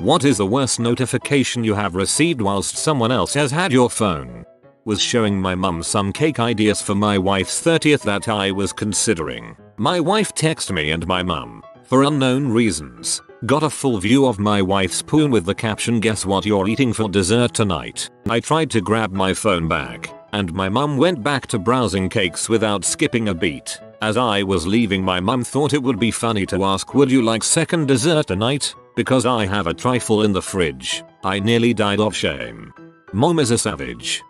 What is the worst notification you have received whilst someone else has had your phone? Was showing my mum some cake ideas for my wife's 30th that I was considering. My wife texted me and my mum, for unknown reasons, got a full view of my wife's spoon with the caption, "Guess what you're eating for dessert tonight?" I tried to grab my phone back, and my mum went back to browsing cakes without skipping a beat. As I was leaving, my mum thought it would be funny to ask, "Would you like second dessert tonight? Because I have a trifle in the fridge." I nearly died of shame. Mom is a savage.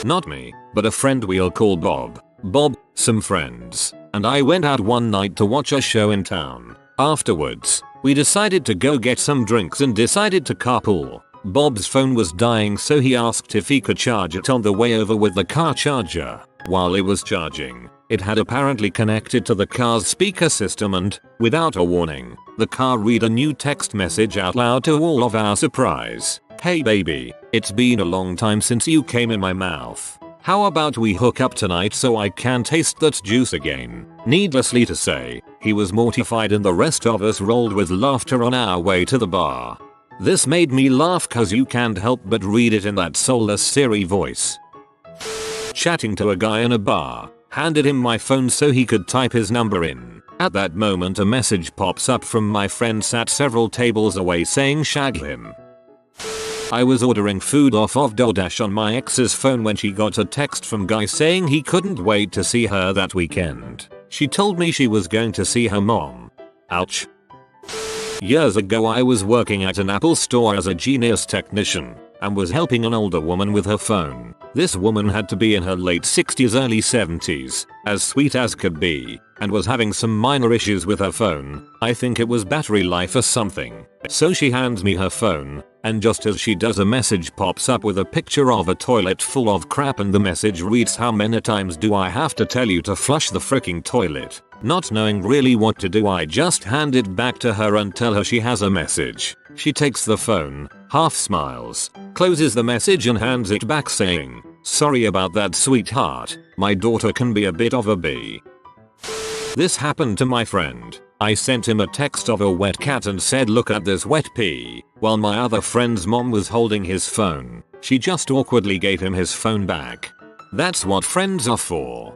Not me, but a friend we'll call Bob. Bob, some friends, and I went out one night to watch a show in town. Afterwards, we decided to go get some drinks and decided to carpool. Bob's phone was dying, so he asked if he could charge it on the way over with the car charger. While it was charging, it had apparently connected to the car's speaker system and, without a warning, the car read a new text message out loud to all of our surprise. "Hey baby, it's been a long time since you came in my mouth. How about we hook up tonight so I can taste that juice again?" Needlessly to say, he was mortified and the rest of us rolled with laughter on our way to the bar. This made me laugh cause you can't help but read it in that soulless Siri voice. Chatting to a guy in a bar, handed him my phone so he could type his number in. At that moment a message pops up from my friend sat several tables away saying shag him. I was ordering food off of DoorDash on my ex's phone when she got a text from guy saying he couldn't wait to see her that weekend. She told me she was going to see her mom. Ouch. Years ago I was working at an Apple store as a Genius technician and was helping an older woman with her phone. This woman had to be in her late 60s early 70s, as sweet as could be, and was having some minor issues with her phone. I think it was battery life or something. So she hands me her phone, and just as she does a message pops up with a picture of a toilet full of crap and the message reads, "How many times do I have to tell you to flush the freaking toilet?" Not knowing really what to do, I just hand it back to her and tell her she has a message. She takes the phone, half smiles, closes the message and hands it back saying, "Sorry about that, sweetheart. My daughter can be a bit of a bee." This happened to my friend. I sent him a text of a wet cat and said, "Look at this wet pee," while my other friend's mom was holding his phone. She just awkwardly gave him his phone back. That's what friends are for.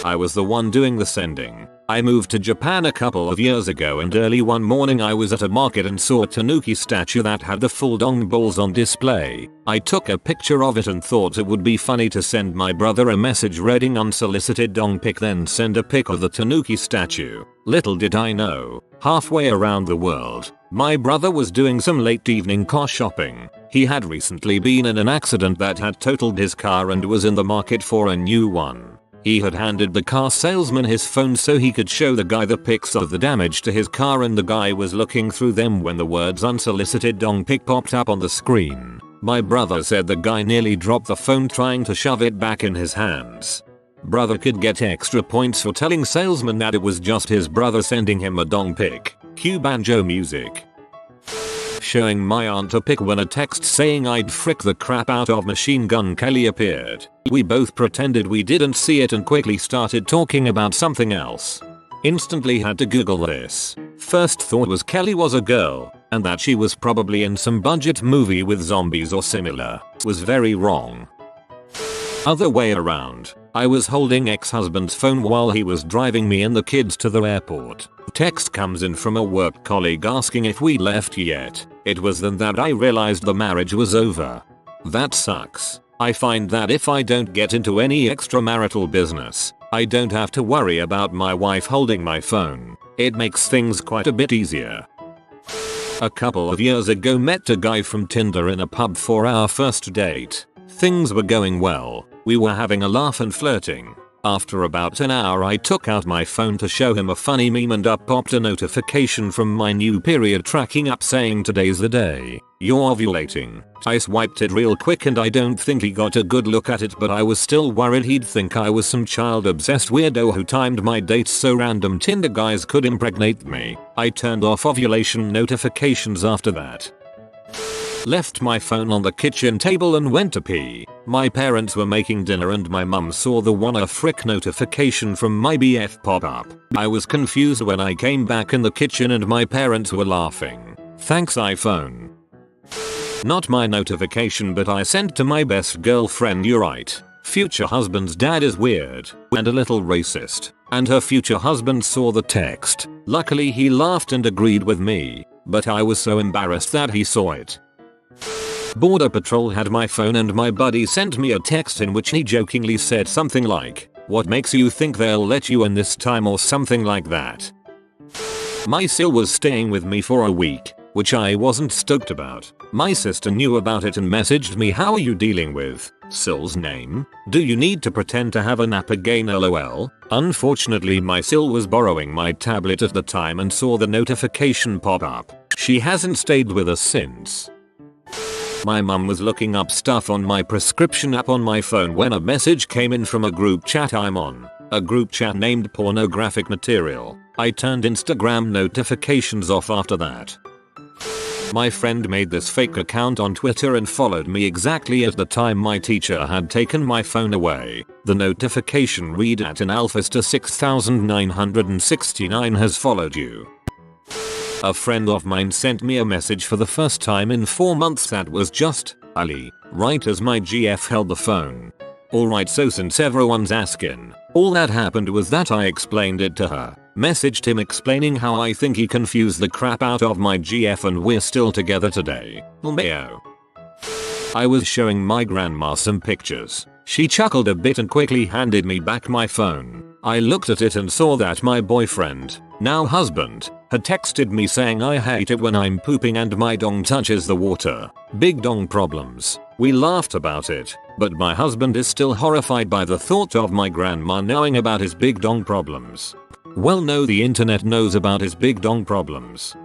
I was the one doing the sending. I moved to Japan a couple of years ago and early one morning I was at a market and saw a tanuki statue that had the full dong balls on display. I took a picture of it and thought it would be funny to send my brother a message reading "Unsolicited dong pic," then send a pic of the tanuki statue. Little did I know, halfway around the world, my brother was doing some late evening car shopping. He had recently been in an accident that had totaled his car and was in the market for a new one. He had handed the car salesman his phone so he could show the guy the pics of the damage to his car, and the guy was looking through them when the words "unsolicited dong pic" popped up on the screen. My brother said the guy nearly dropped the phone trying to shove it back in his hands. Brother could get extra points for telling salesman that it was just his brother sending him a dong pic. Cue banjo music. Showing my aunt a pic when a text saying "I'd frick the crap out of Machine Gun Kelly" appeared. We both pretended we didn't see it and quickly started talking about something else. Instantly had to Google this. First thought was Kelly was a girl, and that she was probably in some budget movie with zombies or similar. Was very wrong. Other way around. I was holding ex-husband's phone while he was driving me and the kids to the airport. Text comes in from a work colleague asking if we left yet. It was then that I realized the marriage was over. That sucks. I find that if I don't get into any extramarital business, I don't have to worry about my wife holding my phone. It makes things quite a bit easier. A couple of years ago met a guy from Tinder in a pub for our first date. Things were going well. We were having a laugh and flirting. After about an hour I took out my phone to show him a funny meme and up popped a notification from my new period tracking app saying "Today's the day you're ovulating." I swiped it real quick and I don't think he got a good look at it, but I was still worried he'd think I was some child obsessed weirdo who timed my dates so random Tinder guys could impregnate me. I turned off ovulation notifications after that. Left my phone on the kitchen table and went to pee. My parents were making dinner and my mum saw the "wanna frick" notification from my BF pop up. I was confused when I came back in the kitchen and my parents were laughing. Thanks iPhone. Not my notification, but I sent to my best girlfriend, "You're right. Future husband's dad is weird and a little racist." And her future husband saw the text. Luckily he laughed and agreed with me, but I was so embarrassed that he saw it. Border Patrol had my phone and my buddy sent me a text in which he jokingly said something like, "What makes you think they'll let you in this time?" or something like that. My sil was staying with me for a week, which I wasn't stoked about. My sister knew about it and messaged me, "How are you dealing with sil's name? Do you need to pretend to have a nap again, lol?" Unfortunately my sil was borrowing my tablet at the time and saw the notification pop up. She hasn't stayed with us since. My mum was looking up stuff on my prescription app on my phone when a message came in from a group chat I'm on. A group chat named pornographic material. I turned Instagram notifications off after that. My friend made this fake account on Twitter and followed me exactly at the time my teacher had taken my phone away. The notification read at an alphasta 6969 has followed you. A friend of mine sent me a message for the first time in 4 months that was just Ali, right as my GF held the phone. Alright, so since everyone's asking, all that happened was that I explained it to her, messaged him explaining how I think he confused the crap out of my GF and we're still together today. Lmao. I was showing my grandma some pictures. She chuckled a bit and quickly handed me back my phone. I looked at it and saw that my boyfriend, now husband, had texted me saying, "I hate it when I'm pooping and my dong touches the water. Big dong problems." We laughed about it, but my husband is still horrified by the thought of my grandma knowing about his big dong problems. Well, no, the internet knows about his big dong problems.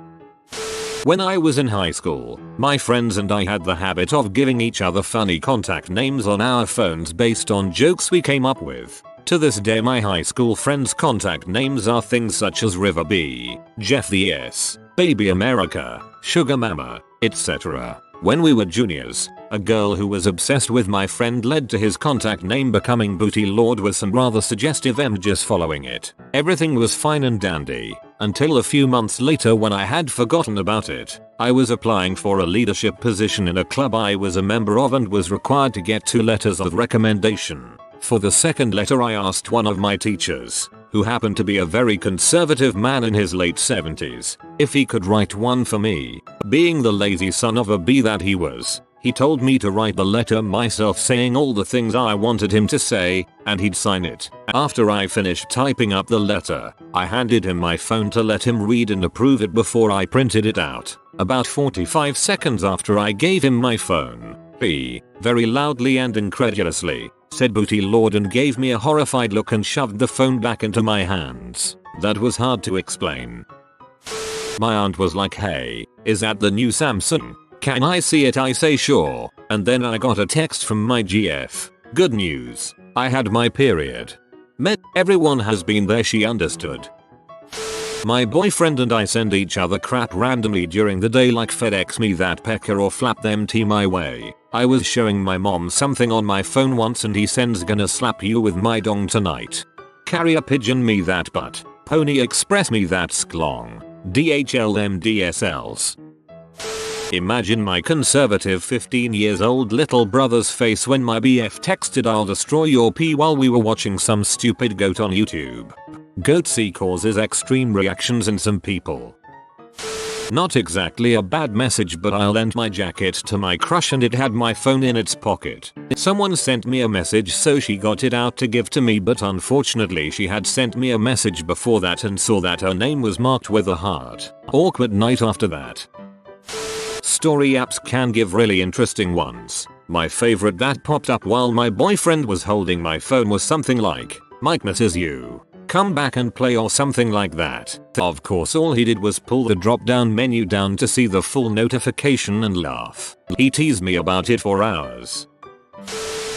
When I was in high school, my friends and I had the habit of giving each other funny contact names on our phones based on jokes we came up with. To this day my high school friends' contact names are things such as River B, Jeff the S, Baby America, Sugar Mama, etc. When we were juniors, a girl who was obsessed with my friend led to his contact name becoming Booty Lord with some rather suggestive images following it. Everything was fine and dandy, until a few months later when I had forgotten about it. I was applying for a leadership position in a club I was a member of and was required to get 2 letters of recommendation. For the second letter I asked one of my teachers, who happened to be a very conservative man in his late 70s, if he could write one for me. Being the lazy son of a bee that he was, he told me to write the letter myself saying all the things I wanted him to say, and he'd sign it. After I finished typing up the letter, I handed him my phone to let him read and approve it before I printed it out. About 45 seconds after I gave him my phone, he, very loudly and incredulously, said Booty Lord and gave me a horrified look and shoved the phone back into my hands. That was hard to explain. My aunt was like, "Hey, is that the new Samsung? Can I see it?" I say sure, and then I got a text from my GF. "Good news. I had my period." Everyone has been there, she understood. My boyfriend and I send each other crap randomly during the day like FedEx me that pecker or flap them tea my way. I was showing my mom something on my phone once and he sends "Gonna slap you with my dong tonight." Carrier pigeon me that butt. Pony Express me that sklong. DHL DSLs. Imagine my conservative 15 years old little brother's face when my BF texted "I'll destroy your pee" while we were watching some stupid goat on YouTube. Goatsy causes extreme reactions in some people. Not exactly a bad message, but I lent my jacket to my crush and it had my phone in its pocket. Someone sent me a message so she got it out to give to me, but unfortunately she had sent me a message before that and saw that her name was marked with a heart. Awkward night after that. Story apps can give really interesting ones. My favorite that popped up while my boyfriend was holding my phone was something like, "Mike misses you. Come back and play," or something like that. Of course all he did was pull the drop down menu down to see the full notification and laugh. He teased me about it for hours.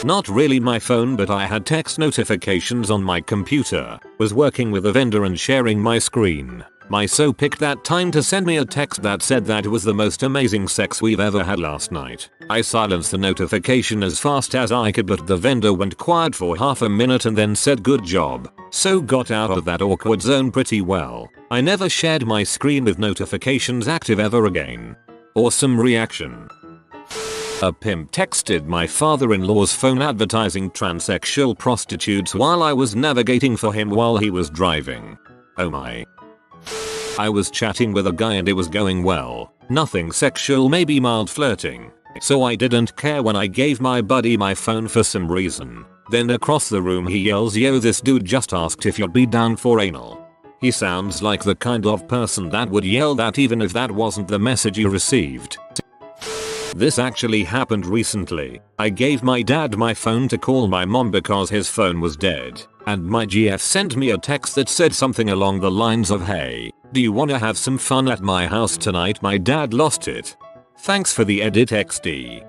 Not really my phone, but I had text notifications on my computer, was working with a vendor and sharing my screen. My so picked that time to send me a text that said that it was the most amazing sex we've ever had last night. I silenced the notification as fast as I could, but the vendor went quiet for half a minute and then said good job. So got out of that awkward zone pretty well. I never shared my screen with notifications active ever again. Awesome reaction. A pimp texted my father-in-law's phone advertising transsexual prostitutes while I was navigating for him while he was driving. Oh my. I was chatting with a guy and it was going well. Nothing sexual, maybe mild flirting. So I didn't care when I gave my buddy my phone for some reason. Then across the room he yells, "Yo, this dude just asked if you'd be down for anal." He sounds like the kind of person that would yell that even if that wasn't the message you received. This actually happened recently. I gave my dad my phone to call my mom because his phone was dead, and my GF sent me a text that said something along the lines of, "Hey, do you wanna have some fun at my house tonight? My dad lost it. Thanks for the edit XD."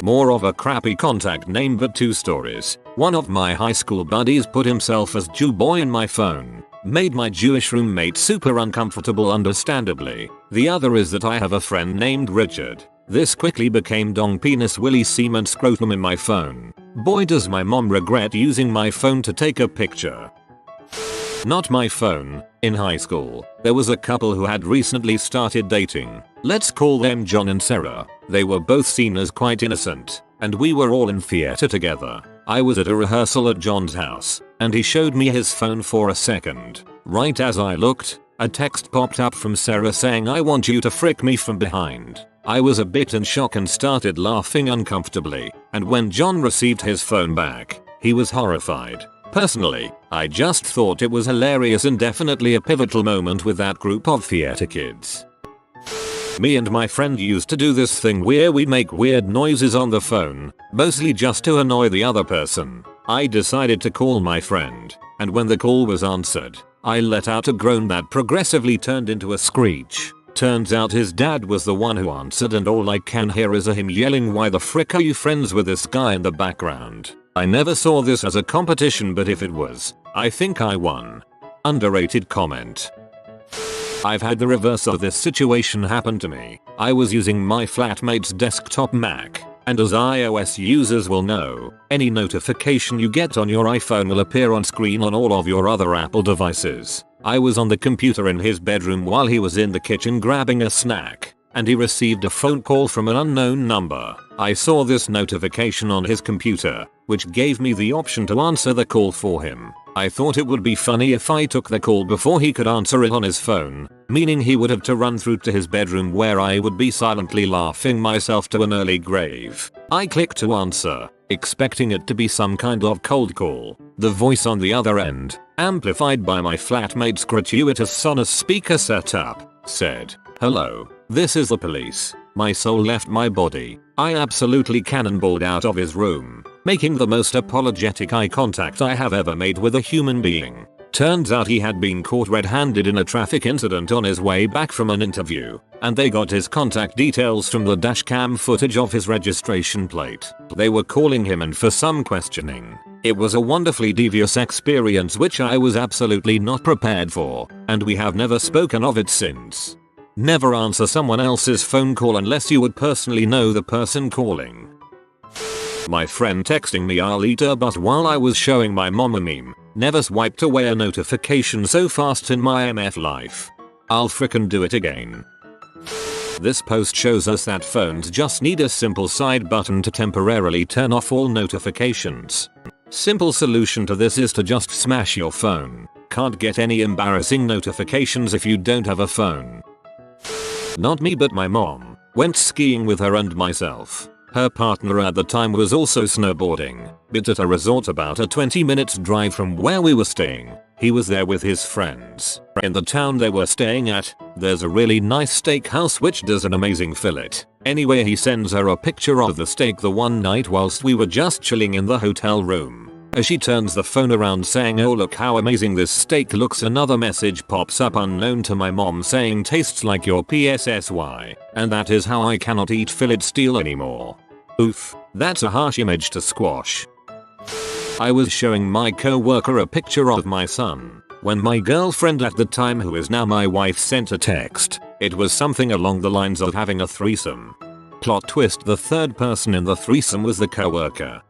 More of a crappy contact name but 2 stories. One of my high school buddies put himself as Jew boy in my phone. Made my Jewish roommate super uncomfortable understandably. The other is that I have a friend named Richard. This quickly became dong penis willy semen scrotum in my phone. Boy does my mom regret using my phone to take a picture. Not my phone. In high school, there was a couple who had recently started dating. Let's call them John and Sarah. They were both seen as quite innocent, and we were all in theater together. I was at a rehearsal at John's house, and he showed me his phone for a second. Right as I looked, a text popped up from Sarah saying, "I want you to frick me from behind." I was a bit in shock and started laughing uncomfortably, and when John received his phone back, he was horrified. Personally, I just thought it was hilarious and definitely a pivotal moment with that group of theater kids. Me and my friend used to do this thing where we'd make weird noises on the phone, mostly just to annoy the other person. I decided to call my friend, and when the call was answered, I let out a groan that progressively turned into a screech. Turns out his dad was the one who answered, and all I can hear is him yelling, "Why the frick are you friends with this guy?" in the background. I never saw this as a competition, but if it was, I think I won. Underrated comment. I've had the reverse of this situation happen to me. I was using my flatmate's desktop Mac, and as iOS users will know, any notification you get on your iPhone will appear on screen on all of your other Apple devices. I was on the computer in his bedroom while he was in the kitchen grabbing a snack, and he received a phone call from an unknown number. I saw this notification on his computer, which gave me the option to answer the call for him. I thought it would be funny if I took the call before he could answer it on his phone, meaning he would have to run through to his bedroom where I would be silently laughing myself to an early grave. I clicked to answer, expecting it to be some kind of cold call. The voice on the other end, amplified by my flatmate's gratuitous Sonos speaker setup, said, "Hello, this is the police. My soul left my body." I absolutely cannonballed out of his room, making the most apologetic eye contact I have ever made with a human being. Turns out he had been caught red-handed in a traffic incident on his way back from an interview, and they got his contact details from the dashcam footage of his registration plate. They were calling him in for some questioning. It was a wonderfully devious experience which I was absolutely not prepared for, and we have never spoken of it since. Never answer someone else's phone call unless you would personally know the person calling. My friend texting me, "I'll eat a butt," while I was showing my mom a meme. Never swiped away a notification so fast in my MF life. I'll frickin' do it again. This post shows us that phones just need a simple side button to temporarily turn off all notifications. Simple solution to this is to just smash your phone. Can't get any embarrassing notifications if you don't have a phone. Not me, but my mom. Went skiing with her and myself. Her partner at the time was also snowboarding, but at a resort about a 20-minute drive from where we were staying. He was there with his friends. In the town they were staying at, there's a really nice steakhouse which does an amazing fillet. Anyway, he sends her a picture of the steak the one night whilst we were just chilling in the hotel room. As she turns the phone around saying, "Oh, look how amazing this steak looks," another message pops up unknown to my mom saying, "Tastes like your PSSY, and that is how I cannot eat fillet steel anymore." Oof, that's a harsh image to squash. I was showing my coworker a picture of my son. When my girlfriend at the time, who is now my wife, sent a text, it was something along the lines of having a threesome. Plot twist, the third person in the threesome was the coworker.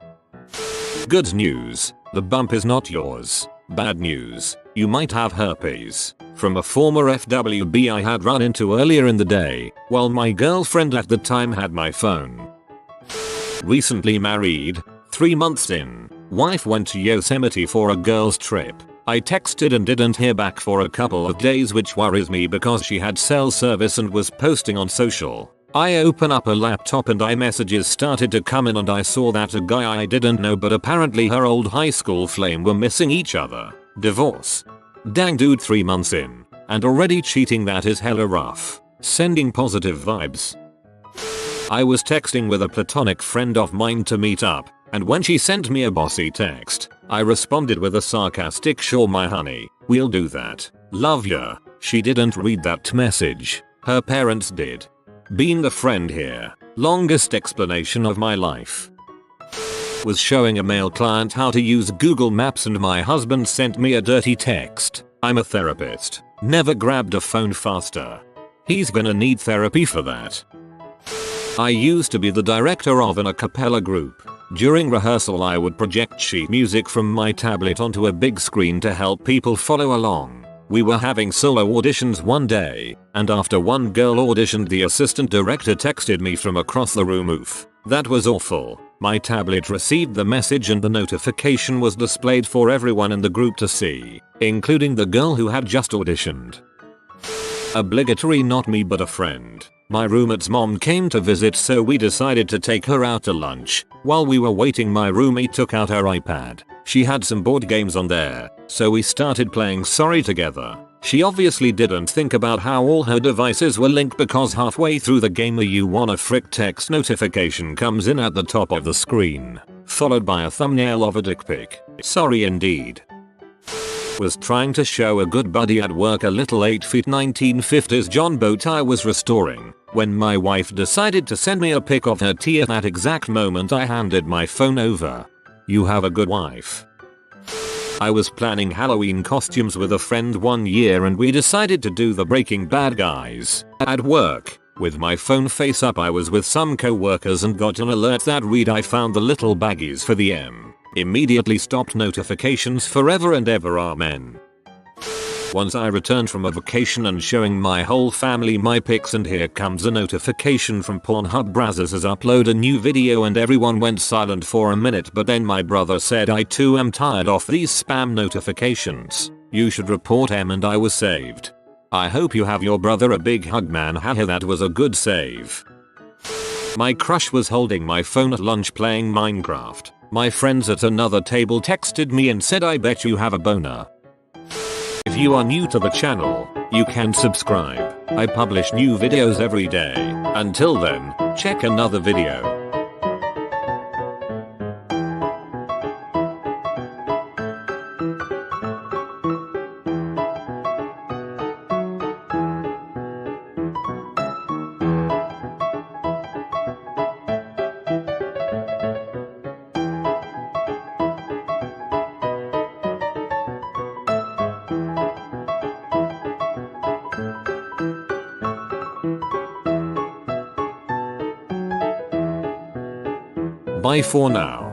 Good news, the bump is not yours. Bad news, you might have herpes. From a former FWB I had run into earlier in the day, while my girlfriend at the time had my phone. Recently married, 3 months in, wife went to Yosemite for a girls trip. I texted and didn't hear back for a couple of days, which worries me because she had cell service and was posting on social. I open up a laptop and iMessages started to come in, and I saw that a guy I didn't know but apparently her old high school flame were missing each other. Divorce. Dang dude, 3 months in and already cheating, that is hella rough. Sending positive vibes. I was texting with a platonic friend of mine to meet up, and when she sent me a bossy text, I responded with a sarcastic "Sure my honey, we'll do that. Love ya." She didn't read that message. Her parents did. Being the friend here. Longest explanation of my life. Was showing a male client how to use Google Maps and my husband sent me a dirty text. I'm a therapist. Never grabbed a phone faster. He's gonna need therapy for that. I used to be the director of an a cappella group. During rehearsal I would project sheet music from my tablet onto a big screen to help people follow along. We were having solo auditions one day, and after one girl auditioned, the assistant director texted me from across the room. Oof. That was awful. My tablet received the message and the notification was displayed for everyone in the group to see, including the girl who had just auditioned. Obligatory, not me but a friend. My roommate's mom came to visit, so we decided to take her out to lunch. While we were waiting, my roommate took out her iPad. She had some board games on there, so we started playing Sorry together. She obviously didn't think about how all her devices were linked, because halfway through the game a "you wanna frick" text notification comes in at the top of the screen, followed by a thumbnail of a dick pic. Sorry indeed. Was trying to show a good buddy at work a little 8 feet 1950s John boat I was restoring, when my wife decided to send me a pic of her tea. At that exact moment I handed my phone over. You have a good wife. I was planning Halloween costumes with a friend one year, and we decided to do the Breaking Bad guys. At work, with my phone face up, I was with some co-workers and got an alert that read, "I found the little baggies for the M." Immediately stopped notifications forever and ever, amen. Once I returned from a vacation and showing my whole family my pics, and here comes a notification from Pornhub browsers as upload a new video, and everyone went silent for a minute, but then my brother said, "I too am tired of these spam notifications. You should report M," and I was saved. I hope you have your brother a big hug, man. Haha, that was a good save. My crush was holding my phone at lunch playing Minecraft. My friends at another table texted me and said, "I bet you have a boner." If you are new to the channel, you can subscribe. I publish new videos every day. Until then, check another video. Bye for now.